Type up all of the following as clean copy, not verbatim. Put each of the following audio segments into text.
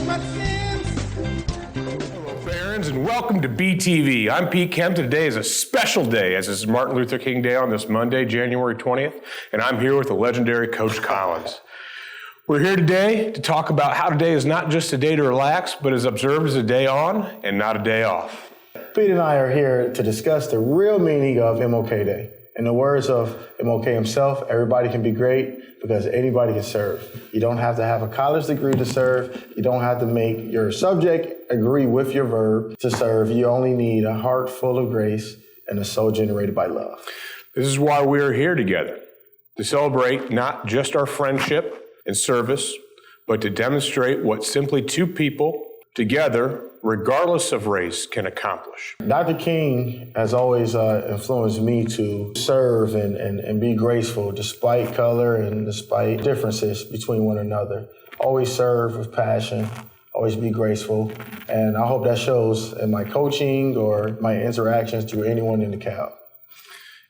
my sins. Hello, Barons, and welcome to BTV. I'm Pete Kemp. Today is a special day, as this is Martin Luther King Day on this Monday, January 20th, and I'm here with the legendary Coach Collins. We're here today to talk about how today is not just a day to relax, but is observed as a day on and not a day off. Pete and I are here to discuss the real meaning of MLK Day. In the words of MLK himself, everybody can be great because anybody can serve. You don't have to have a college degree to serve. You don't have to make your subject agree with your verb to serve. You only need a heart full of grace and a soul generated by love. This is why we are here together, to celebrate not just our friendship and service, but to demonstrate what simply two people together, regardless of race, can accomplish. Dr. King has always influenced me to serve and be graceful despite color and despite differences between one another. Always serve with passion, always be graceful, and I hope that shows in my coaching or my interactions to anyone in the CAL.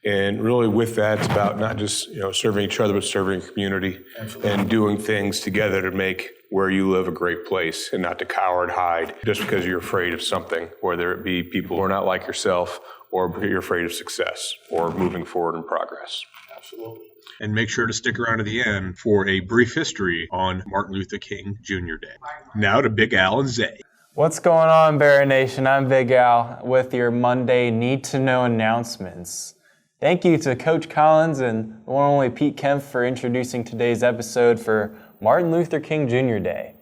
And really with that, it's about not just serving each other, but serving the community. Absolutely. And doing things together to make where you live a great place and not to cower and hide just because you're afraid of something, whether it be people who are not like yourself or you're afraid of success or moving forward in progress. Absolutely. And make sure to stick around to the end for a brief history on Martin Luther King Jr. Day. Now to Big Al and Zay. What's going on, Baron Nation? I'm Big Al with your Monday Need to Know announcements. Thank you to Coach Collins and the one and only Pete Kemp for introducing today's episode for Martin Luther King Jr. Day.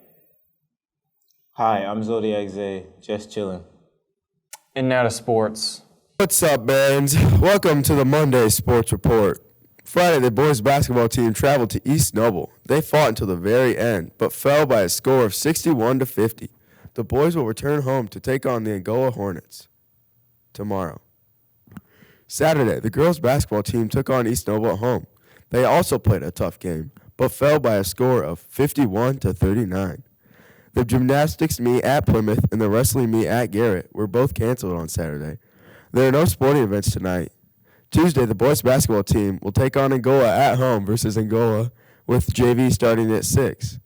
Hi, I'm Zodiac Zay, just chilling. And now to sports. What's up, Barons? Welcome to the Monday Sports Report. Friday, the boys basketball team traveled to East Noble. They fought until the very end, but fell by a score of 61-50. The boys will return home to take on the Angola Hornets tomorrow. Saturday, the girls basketball team took on East Noble at home. They also played a tough game, but fell by a score of 51-39. The gymnastics meet at Plymouth and the wrestling meet at Garrett were both canceled on Saturday. There are no sporting events tonight. Tuesday, the boys basketball team will take on Angola at home versus Angola, with JV starting at 6.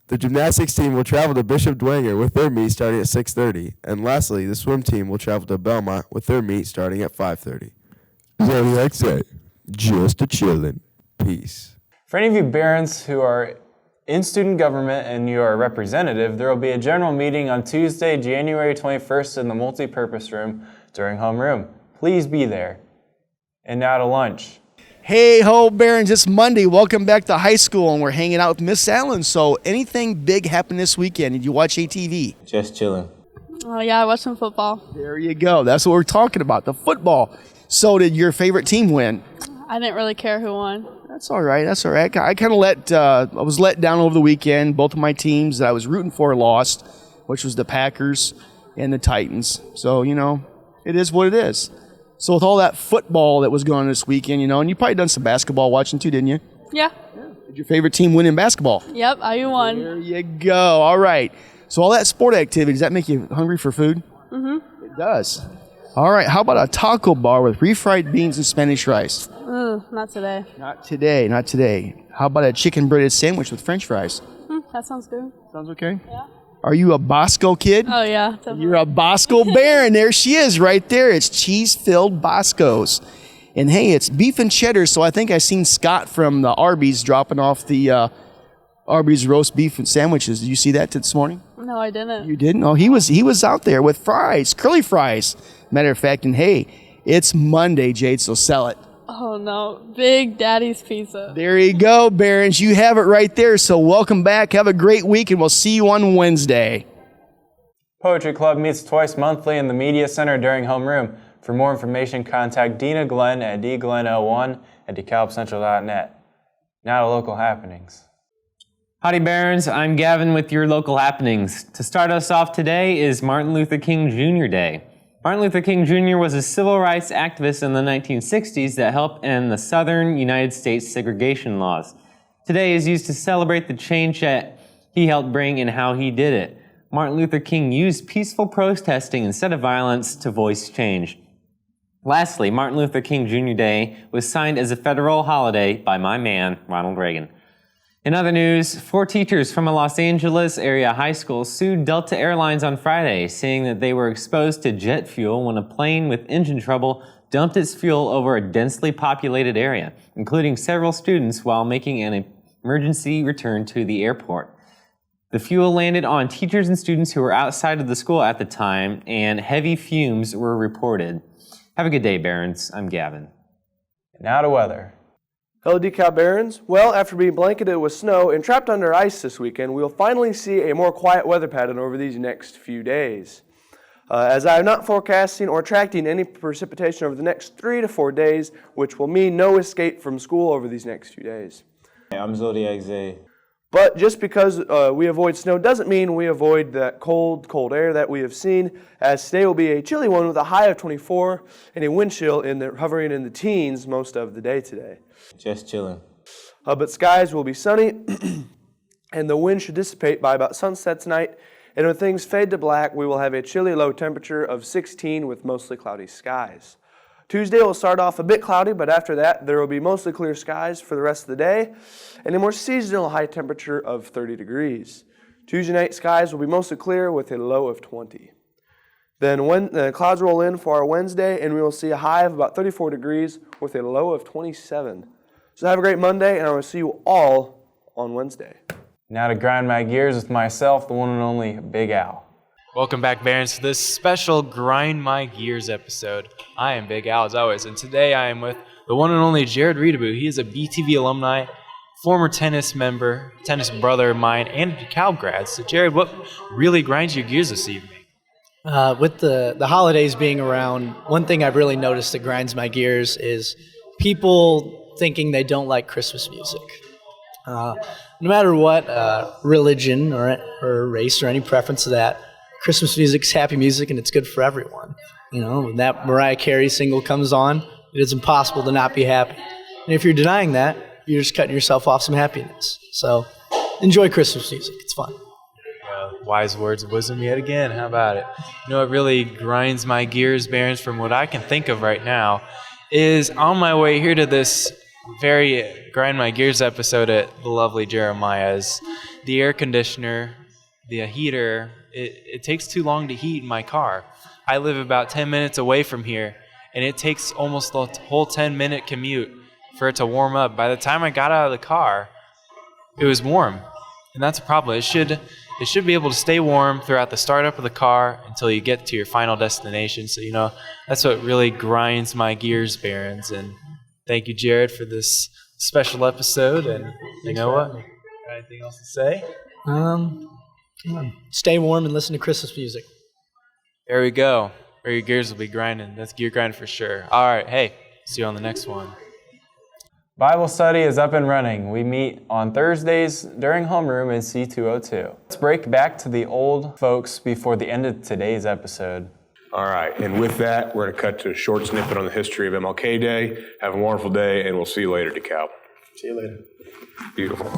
The gymnastics team will travel to Bishop Dwenger with their meet starting at 6:30. And lastly, the swim team will travel to Belmont with their meet starting at 5:30. Zodiac Zay, just a chillin'. Peace. For any of you Barons who are in student government and you are a representative, there will be a general meeting on Tuesday, January 21st in the multipurpose room during homeroom. Please be there. And now to lunch. Hey ho, Barons, it's Monday. Welcome back to high school, and we're hanging out with Miss Allen. So anything big happened this weekend? Did you watch ATV? Just chilling. Oh, yeah, I watched some football. There you go. That's what we're talking about, the football. So did your favorite team win? I didn't really care who won. That's all right. That's all right. I kind of I was let down over the weekend. Both of my teams that I was rooting for lost, which was the Packers and the Titans. So, it is what it is. So with all that football that was going on this weekend, and you probably done some basketball watching too, didn't you? Yeah. Did your favorite team win in basketball? Yep, IU won. There you go. All right. So all that sport activity, does that make you hungry for food? Mm-hmm. It does. All right. How about a taco bar with refried beans and Spanish rice? Not today. Not today. Not today. How about a chicken breaded sandwich with French fries? That sounds good. Sounds okay? Yeah. Are you a Bosco kid? Oh, yeah. Definitely. You're a Bosco Baron. There she is right there. It's cheese-filled Boscos. And, hey, it's beef and cheddar, so I think I seen Scott from the Arby's dropping off the Arby's roast beef and sandwiches. Did you see that this morning? No, I didn't. You didn't? Oh, he was out there with fries, curly fries. Matter of fact, and, hey, it's Monday, Jade, so sell it. Oh, no. Big Daddy's Pizza. There you go, Barons. You have it right there. So welcome back. Have a great week, and we'll see you on Wednesday. Poetry Club meets twice monthly in the Media Center during homeroom. For more information, contact Dina Glenn at dglenn01@decalbcentral.net. Now to local happenings. Howdy Barons, I'm Gavin with your local happenings. To start us off today is Martin Luther King Jr. Day. Martin Luther King Jr. was a civil rights activist in the 1960s that helped end the southern United States segregation laws. Today is used to celebrate the change that he helped bring and how he did it. Martin Luther King used peaceful protesting instead of violence to voice change. Lastly, Martin Luther King Jr. Day was signed as a federal holiday by my man, Ronald Reagan. In other news, 4 teachers from a Los Angeles area high school sued Delta Airlines on Friday, saying that they were exposed to jet fuel when a plane with engine trouble dumped its fuel over a densely populated area, including several students while making an emergency return to the airport. The fuel landed on teachers and students who were outside of the school at the time, and heavy fumes were reported. Have a good day, Barons. I'm Gavin. Now to weather. Hello, DeKalb Barons. Well, after being blanketed with snow and trapped under ice this weekend, we'll finally see a more quiet weather pattern over these next few days. As I am not forecasting or tracking any precipitation over the next 3 to 4 days, which will mean no escape from school over these next few days. I'm Zodiac Zay. But just because we avoid snow doesn't mean we avoid that cold air that we have seen, as today will be a chilly one with a high of 24 and a wind chill hovering in the teens most of the day today. Just chilling. But skies will be sunny, and the wind should dissipate by about sunset tonight. And when things fade to black, we will have a chilly low temperature of 16 with mostly cloudy skies. Tuesday will start off a bit cloudy, but after that, there will be mostly clear skies for the rest of the day, and a more seasonal high temperature of 30 degrees. Tuesday night skies will be mostly clear with a low of 20. Then when the clouds roll in for our Wednesday, and we will see a high of about 34 degrees with a low of 27. So have a great Monday, and I will see you all on Wednesday. Now to grind my gears with myself, the one and only Big Al. Welcome back, Barons, to this special Grind My Gears episode. I am Big Al, as always, and today I am with the one and only Jared Reedaboo. He is a BTV alumni, former tennis member, tennis brother of mine, and DeKalb grad. So, Jared, what really grinds your gears this evening? With the holidays being around, one thing I've really noticed that grinds my gears is people thinking they don't like Christmas music. No matter what religion or race or any preference to that, Christmas music's happy music and it's good for everyone. You know, when that Mariah Carey single comes on, it is impossible to not be happy. And if you're denying that, you're just cutting yourself off some happiness. So enjoy Christmas music. It's fun. Wise words of wisdom yet again. How about it? You know what really grinds my gears, Barons, from what I can think of right now, is on my way here to this very grind my gears episode at the lovely Jeremiah's, the air conditioner, the heater, it takes too long to heat in my car. I live about 10 minutes away from here, and it takes almost the whole 10-minute commute for it to warm up. By the time I got out of the car, it was warm, and that's a problem. It should be able to stay warm throughout the startup of the car until you get to your final destination. So, you know, that's what really grinds my gears, Barons. And thank you, Jared, for this special episode. And you know what? Got anything else to say? Stay warm and listen to Christmas music. There we go. Or your gears will be grinding. That's gear grinding for sure. All right. Hey, see you on the next one. Bible study is up and running. We meet on Thursdays during homeroom in C202. Let's break back to the old folks before the end of today's episode. All right, and with that, we're going to cut to a short snippet on the history of MLK Day. Have a wonderful day, and we'll see you later, DeKalb. See you later. Beautiful.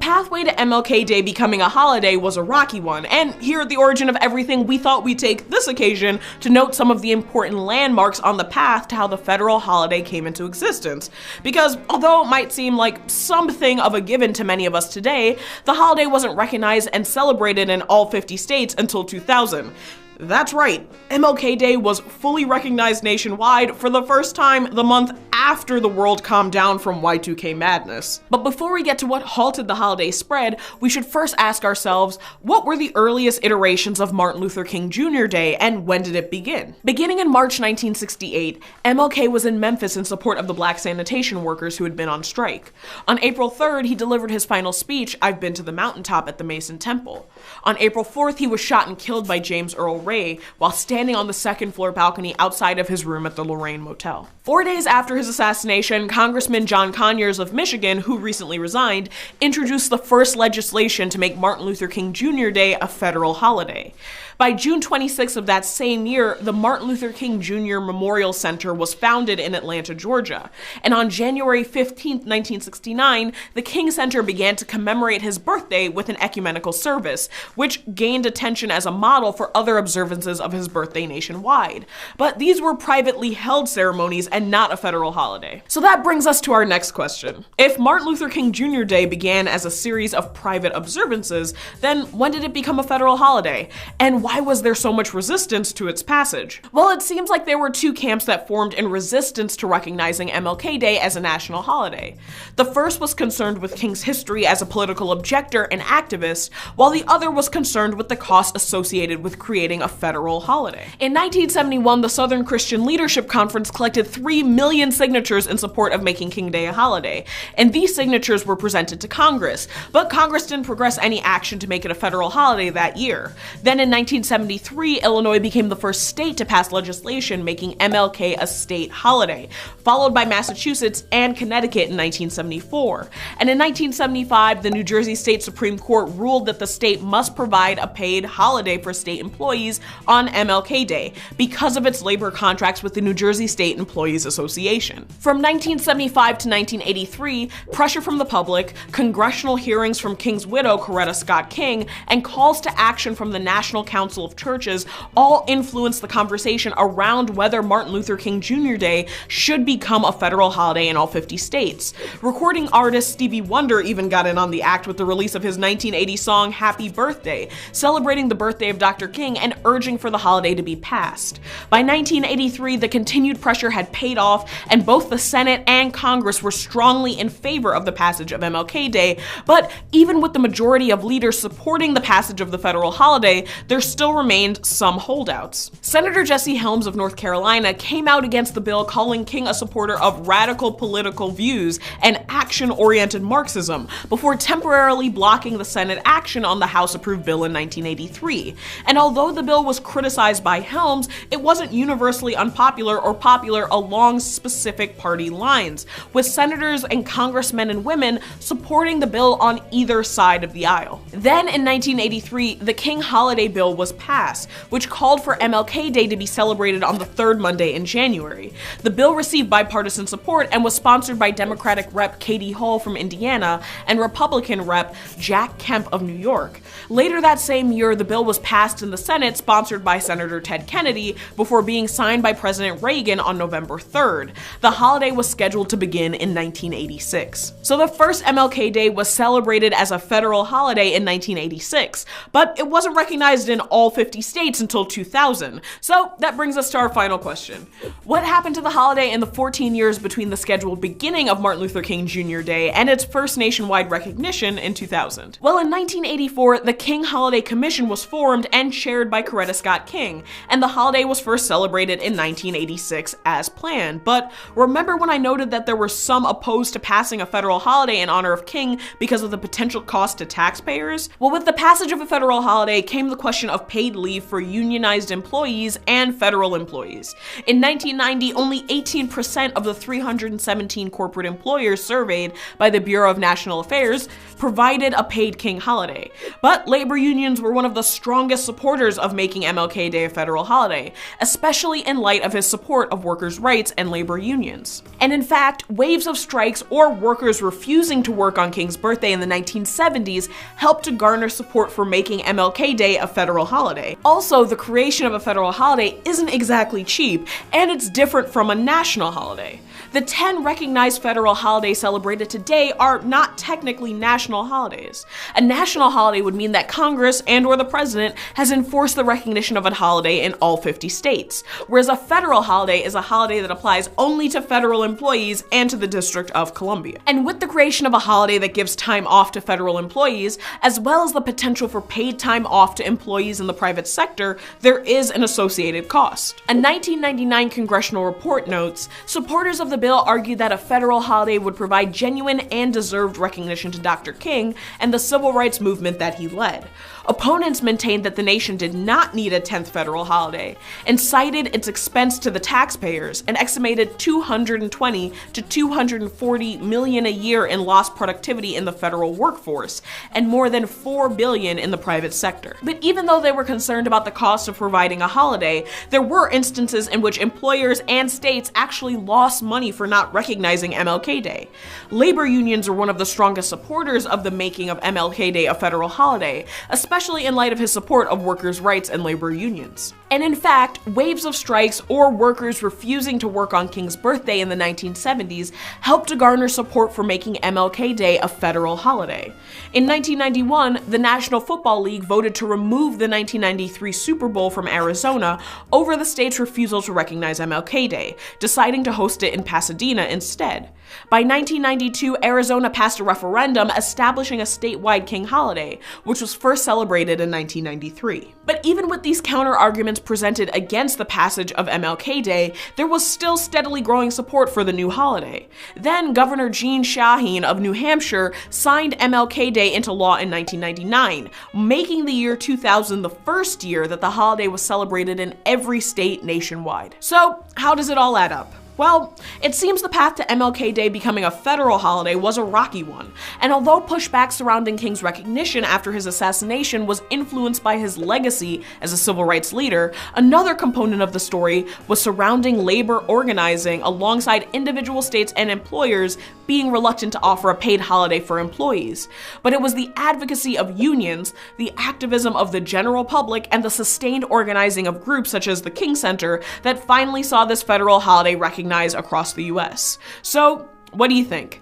Pathway to MLK Day becoming a holiday was a rocky one, and here at the origin of everything, we thought we'd take this occasion to note some of the important landmarks on the path to how the federal holiday came into existence. Because although it might seem like something of a given to many of us today, the holiday wasn't recognized and celebrated in all 50 states until 2000. That's right, MLK Day was fully recognized nationwide for the first time the month after the world calmed down from Y2K madness. But before we get to what halted the holiday spread, we should first ask ourselves, what were the earliest iterations of Martin Luther King Jr. Day and when did it begin? Beginning in March 1968, MLK was in Memphis in support of the black sanitation workers who had been on strike. On April 3rd, he delivered his final speech, "I've been to the mountaintop," at the Mason Temple. On April 4th, he was shot and killed by James Earl Ray while standing on the second floor balcony outside of his room at the Lorraine Motel. 4 days after his assassination, Congressman John Conyers of Michigan, who recently resigned, introduced the first legislation to make Martin Luther King Jr. Day a federal holiday. By June 26 of that same year, the Martin Luther King Jr. Memorial Center was founded in Atlanta, Georgia. And on January 15, 1969, the King Center began to commemorate his birthday with an ecumenical service, which gained attention as a model for other observances of his birthday nationwide. But these were privately held ceremonies and not a federal holiday. So that brings us to our next question. If Martin Luther King Jr. Day began as a series of private observances, then when did it become a federal holiday? And why was there so much resistance to its passage? Well, it seems like there were two camps that formed in resistance to recognizing MLK Day as a national holiday. The first was concerned with King's history as a political objector and activist, while the other was concerned with the cost associated with creating a federal holiday. In 1971, the Southern Christian Leadership Conference collected 3 million signatures in support of making King Day a holiday, and these signatures were presented to Congress, but Congress didn't progress any action to make it a federal holiday that year. Then in 1973, Illinois became the first state to pass legislation making MLK a state holiday, followed by Massachusetts and Connecticut in 1974. And in 1975, the New Jersey State Supreme Court ruled that the state must provide a paid holiday for state employees on MLK Day because of its labor contracts with the New Jersey State Employees Association. From 1975 to 1983, pressure from the public, congressional hearings from King's widow, Coretta Scott King, and calls to action from the National Council of Churches all influenced the conversation around whether Martin Luther King Jr. Day should become a federal holiday in all 50 states. Recording artist Stevie Wonder even got in on the act with the release of his 1980 song Happy Birthday, celebrating the birthday of Dr. King and urging for the holiday to be passed. By 1983, the continued pressure had paid off, and both the Senate and Congress were strongly in favor of the passage of MLK Day, but even with the majority of leaders supporting the passage of the federal holiday, there still remained some holdouts. Senator Jesse Helms of North Carolina came out against the bill, calling King a supporter of radical political views and action-oriented Marxism, before temporarily blocking the Senate action on the House-approved bill in 1983. And although the bill was criticized by Helms, it wasn't universally unpopular or popular along specific party lines, with senators and congressmen and women supporting the bill on either side of the aisle. Then in 1983, the King Holiday Bill was passed, which called for MLK Day to be celebrated on the third Monday in January. The bill received bipartisan support and was sponsored by Democratic Rep. Katie Hull from Indiana and Republican Rep. Jack Kemp of New York. Later that same year, the bill was passed in the Senate, sponsored by Senator Ted Kennedy, before being signed by President Reagan on November 3rd. The holiday was scheduled to begin in 1986. So the first MLK Day was celebrated as a federal holiday in 1986, but it wasn't recognized in all 50 states until 2000. So that brings us to our final question. What happened to the holiday in the 14 years between the scheduled beginning of Martin Luther King Jr. Day and its first nationwide recognition in 2000? Well, in 1984, the King Holiday Commission was formed and chaired by Coretta Scott King, and the holiday was first celebrated in 1986 as planned. But remember when I noted that there were some opposed to passing a federal holiday in honor of King because of the potential cost to taxpayers? Well, with the passage of a federal holiday came the question of paid leave for unionized employees and federal employees. In 1990, only 18% of the 317 corporate employers surveyed by the Bureau of National Affairs provided a paid King holiday. But labor unions were one of the strongest supporters of making MLK Day a federal holiday, especially in light of his support of workers' rights and labor unions. And in fact, waves of strikes or workers refusing to work on King's birthday in the 1970s helped to garner support for making MLK Day a federal holiday. Also, the creation of a federal holiday isn't exactly cheap, and it's different from a national holiday. The 10 recognized federal holidays celebrated today are not technically national holidays. A national holiday would mean that Congress and/or the president has enforced the recognition of a holiday in all 50 states, whereas a federal holiday is a holiday that applies only to federal employees and to the District of Columbia. And with the creation of a holiday that gives time off to federal employees, as well as the potential for paid time off to employees in the private sector, there is an associated cost. A 1999 congressional report notes, supporters of the bill argued that a federal holiday would provide genuine and deserved recognition to Dr. King and the civil rights movement that he led. Opponents maintained that the nation did not need a 10th federal holiday and cited its expense to the taxpayers, an estimated $220 to $240 million a year in lost productivity in the federal workforce, and more than $4 billion in the private sector. But even though they were concerned about the cost of providing a holiday, there were instances in which employers and states actually lost money for not recognizing MLK Day. Labor unions are one of the strongest supporters of the making of MLK Day a federal holiday, especially in light of his support of workers' rights and labor unions. And in fact, waves of strikes or workers refusing to to work on King's birthday in the 1970s helped to garner support for making MLK Day a federal holiday. In 1991, the National Football League voted to remove the 1993 Super Bowl from Arizona over the state's refusal to recognize MLK Day, deciding to host it in Pasadena instead. By 1992, Arizona passed a referendum establishing a statewide King holiday, which was first celebrated in 1993. But even with these counter-arguments presented against the passage of MLK Day, there was still steadily growing support for the new holiday. Then Governor Gene Shaheen of New Hampshire signed MLK Day into law in 1999, making the year 2000 the first year that the holiday was celebrated in every state nationwide. So, how does it all add up? Well, it seems the path to MLK Day becoming a federal holiday was a rocky one, and although pushback surrounding King's recognition after his assassination was influenced by his legacy as a civil rights leader, another component of the story was surrounding labor organizing alongside individual states and employers being reluctant to offer a paid holiday for employees. But it was the advocacy of unions, the activism of the general public, and the sustained organizing of groups such as the King Center that finally saw this federal holiday recognized across the US. So, what do you think?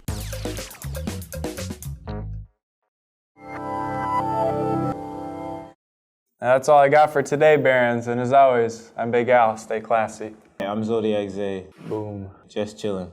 That's all I got for today, Barons. And as always, I'm Big Al. Stay classy. I'm Zodiac Zay. Boom. Just chilling.